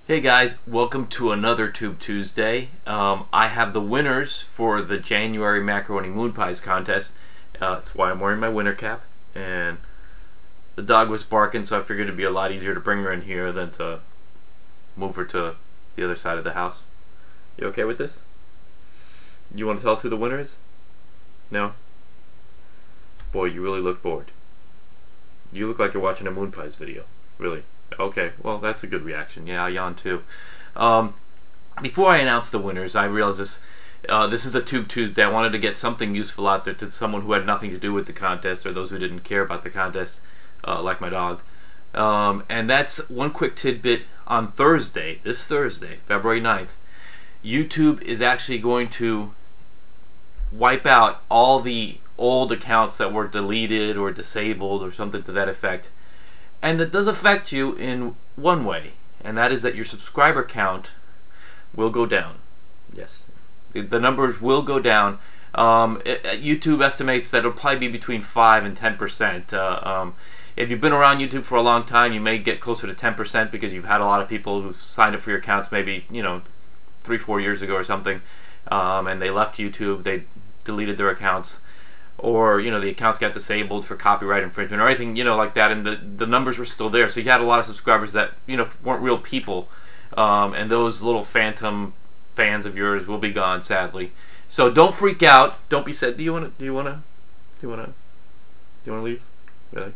Hey guys, welcome to another Tube Tuesday. I have the winners for the January Macaroni Moonpies contest. That's why I'm wearing my winter cap. And the dog was barking, so I figured it'd be a lot easier to bring her in here than to move her to the other side of the house. You okay with this? You want to tell us who the winner is? No? Boy, you really look bored. You look like you're watching a Moonpies video. Really? Okay, well that's a good reaction. Yeah, I yawn too. Before I announce the winners, I realized this is a Tube Tuesday. I wanted to get something useful out there to someone who had nothing to do with the contest or those who didn't care about the contest, like my dog. And that's one quick tidbit. On Thursday, this Thursday, February 9th, YouTube is actually going to wipe out all the old accounts that were deleted or disabled or something to that effect. And that does affect you in one way, and that is that your subscriber count will go down. Yes, the numbers will go down. YouTube estimates that it'll probably be between 5 and 10%. If you've been around YouTube for a long time, you may get closer to 10% because you've had a lot of people who've signed up for your accounts maybe 3-4 years ago or something, and they left YouTube, they deleted their accounts, or the accounts got disabled for copyright infringement or anything like that, and the numbers were still there. So you had a lot of subscribers that weren't real people, and those little phantom fans of yours will be gone, sadly. So don't freak out. Don't be sad. Do you want to leave? Really?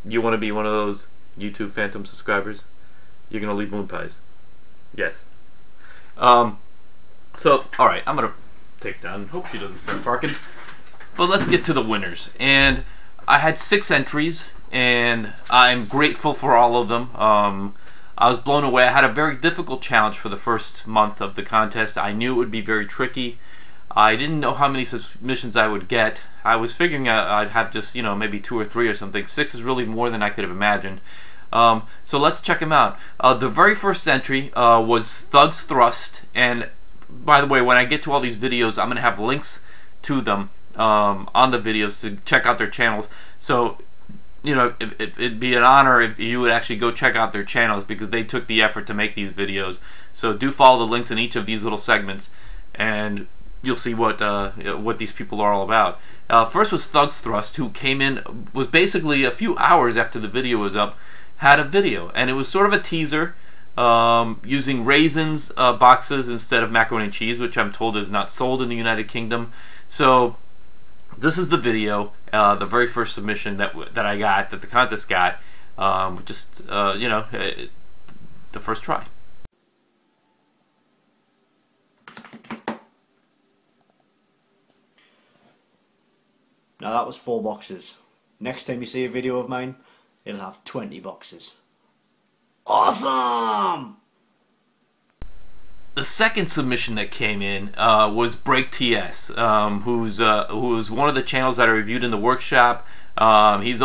You want to be one of those YouTube phantom subscribers? You're gonna leave Moonpies? Yes. So all right, I'm gonna take down. Hope she doesn't start barking. But let's get to the winners. And I had 6 entries, and I'm grateful for all of them. I was blown away. I had a very difficult challenge for the first month of the contest. I knew it would be very tricky. I didn't know how many submissions I would get. I was figuring I'd have just, maybe 2 or 3 or something. 6 is really more than I could have imagined. So let's check them out. The very first entry was Thug's Thrust. And by the way, when I get to all these videos, I'm going to have links to them on the videos to check out their channels. So it'd be an honor if you would actually go check out their channels, because they took the effort to make these videos. So do follow the links in each of these little segments, and you'll see what these people are all about. First was Thug's Thrust, who came in, was basically a few hours after the video was up, had a video, and it was sort of a teaser, using raisins boxes instead of macaroni and cheese, which I'm told is not sold in the United Kingdom. So this is the video, the very first submission that I got, that the contest got, the first try. Now that was 4 boxes. Next time you see a video of mine, it'll have 20 boxes. Awesome! The second submission that came in was Break TS, who's one of the channels that I reviewed in the workshop. He's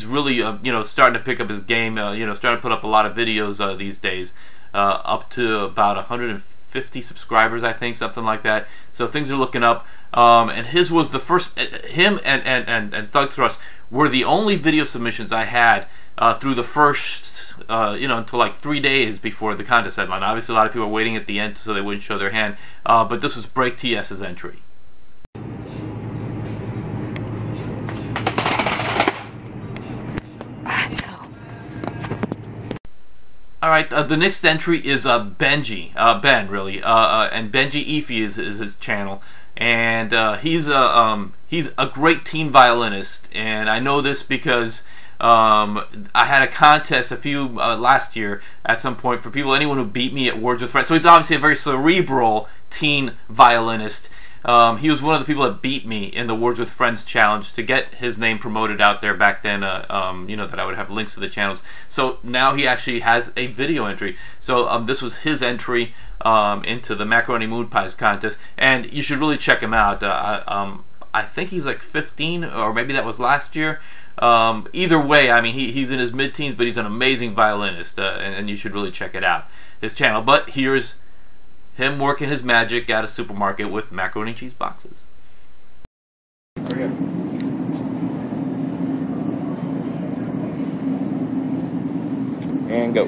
really starting to pick up his game. Starting to put up a lot of videos these days, up to about 150 subscribers, I think, something like that. So things are looking up. And his was the first. Him and Thug Thrust were the only video submissions I had through the first. Until like 3 days before the contest deadline. Obviously, a lot of people were waiting at the end so they wouldn't show their hand. But this was Break TS's entry. Alright, the next entry is Benji. Ben, really. And Benji Efi is his channel. And he's a great teen violinist. And I know this because I had a contest last year at some point for anyone who beat me at Words with Friends. So he's obviously a very cerebral teen violinist. He was one of the people that beat me in the Words with Friends challenge to get his name promoted out there back then, that I would have links to the channels. So now he actually has a video entry. So this was his entry into the Macaroni Moonpies contest, and you should really check him out. I think he's like 15, or maybe that was last year. Either way, I mean, he's in his mid-teens, but he's an amazing violinist, and you should really check it out, his channel. But here's him working his magic at a supermarket with macaroni and cheese boxes. Okay. And go.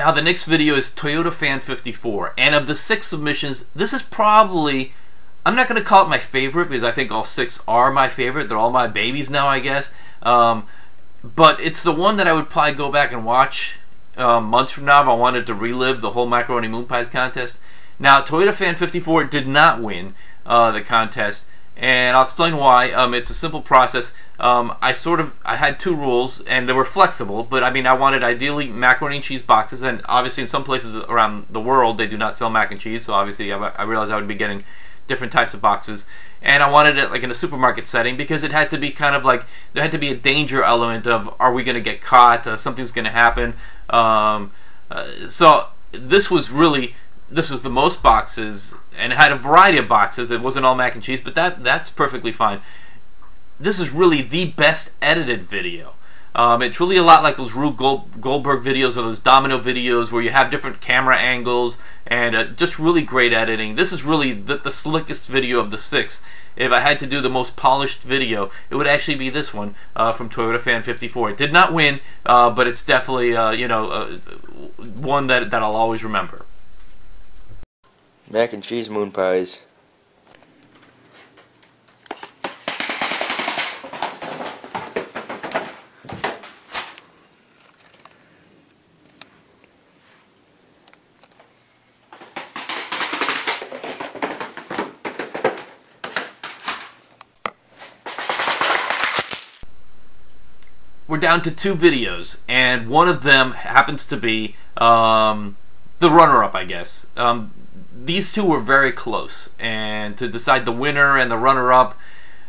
Now the next video is Toyota Fan 54, and of the 6 submissions, this is probably, I'm not going to call it my favorite because I think all 6 are my favorite. They're all my babies now, I guess. But it's the one that I would probably go back and watch months from now if I wanted to relive the whole Macaroni Moonpies contest. Now, Toyota Fan 54 did not win the contest, and I'll explain why. It's a simple process. I had 2 rules, and they were flexible, but I mean, I wanted ideally macaroni and cheese boxes, and obviously in some places around the world they do not sell mac and cheese, so obviously I realized I would be getting different types of boxes, and I wanted it like in a supermarket setting because it had to be kind of like, there had to be a danger element of, are we going to get caught, something's going to happen. So this was the most boxes, and it had a variety of boxes. It wasn't all mac and cheese, but that's perfectly fine. This is really the best edited video. It's really a lot like those Rube Goldberg videos or those Domino videos where you have different camera angles and just really great editing. This is really the slickest video of the 6. If I had to do the most polished video, it would actually be this one from Toyota Fan 54. It did not win, but it's definitely one that I'll always remember. Mac and cheese moon pies. We're down to 2 videos, and one of them happens to be the runner-up, I guess. These 2 were very close, and to decide the winner and the runner-up,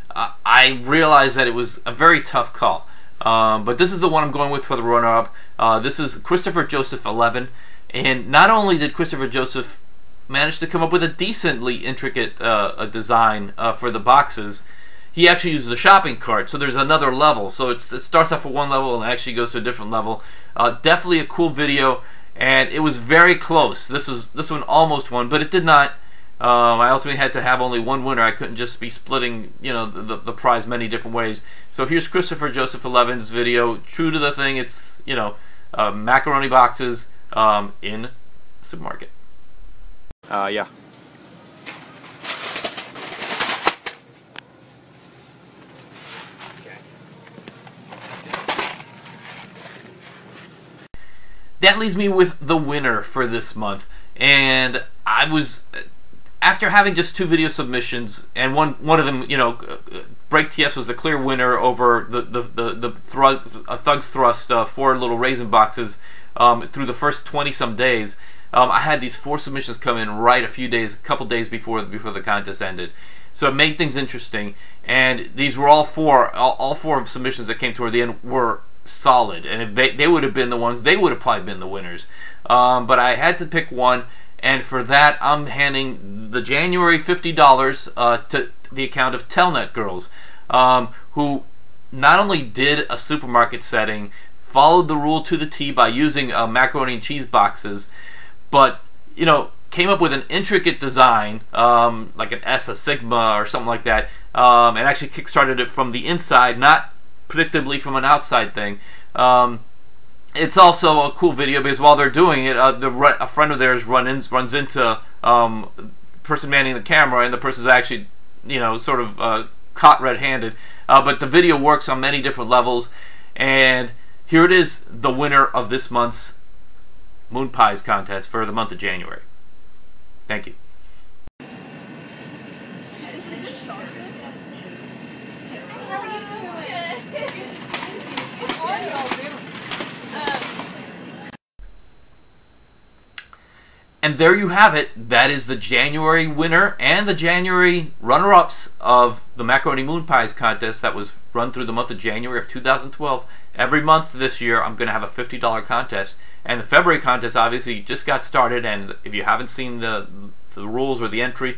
I realized that it was a very tough call. But this is the one I'm going with for the runner-up. This is Christopher Joseph 11, and not only did Christopher Joseph manage to come up with a decently intricate design for the boxes, he actually uses a shopping cart, so there's another level. So it starts off at one level and actually goes to a different level. Definitely a cool video, and it was very close. This one almost won, but it did not. I ultimately had to have only one winner. I couldn't just be splitting, the prize many different ways. So here's Christopher Joseph 11's video. True to the thing, it's macaroni boxes in a supermarket. Yeah. That leaves me with the winner for this month, and I was, after having just 2 video submissions, and one of them, Break TS was the clear winner over the Thug's Thrust 4 little raisin boxes through the first 20-some days. I had these 4 submissions come in right a couple days before the contest ended, so it made things interesting. And these were all 4 submissions that came toward the end were solid, and if they would have been the ones, they would have probably been the winners. But I had to pick one, and for that I'm handing the January $50 to the account of Telnet Girls, who not only did a supermarket setting, followed the rule to the T by using macaroni and cheese boxes, but came up with an intricate design, like an S, a Sigma, or something like that, and actually kickstarted it from the inside, not predictably from an outside thing. It's also a cool video because while they're doing it, a friend of theirs runs into the person manning the camera, and the person's actually, sort of caught red-handed. But the video works on many different levels, and here it is, the winner of this month's Moon Pies contest for the month of January. Thank you. Is it a good shot of this? How are you doing? How are y'all doing? And there you have it. That is the January winner and the January runner-ups of the Macaroni Moonpies contest that was run through the month of January of 2012. Every month this year, I'm going to have a $50 contest. And the February contest obviously just got started. And if you haven't seen the rules or the entry,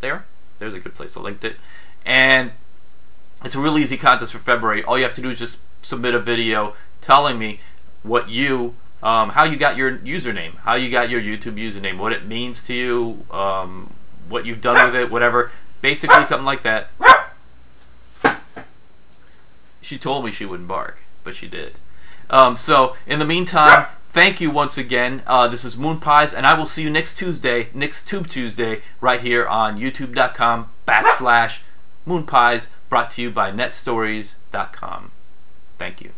there's a good place to link it. And it's a real easy contest for February. All you have to do is just submit a video telling me what how you got your username, how you got your YouTube username, what it means to you, what you've done with it, whatever. Basically something like that. She told me she wouldn't bark, but she did. So in the meantime, thank you once again. This is Moonpies, and I will see you next Tuesday, next Tube Tuesday, right here on youtube.com/Moonpies, brought to you by netstories.com. Thank you.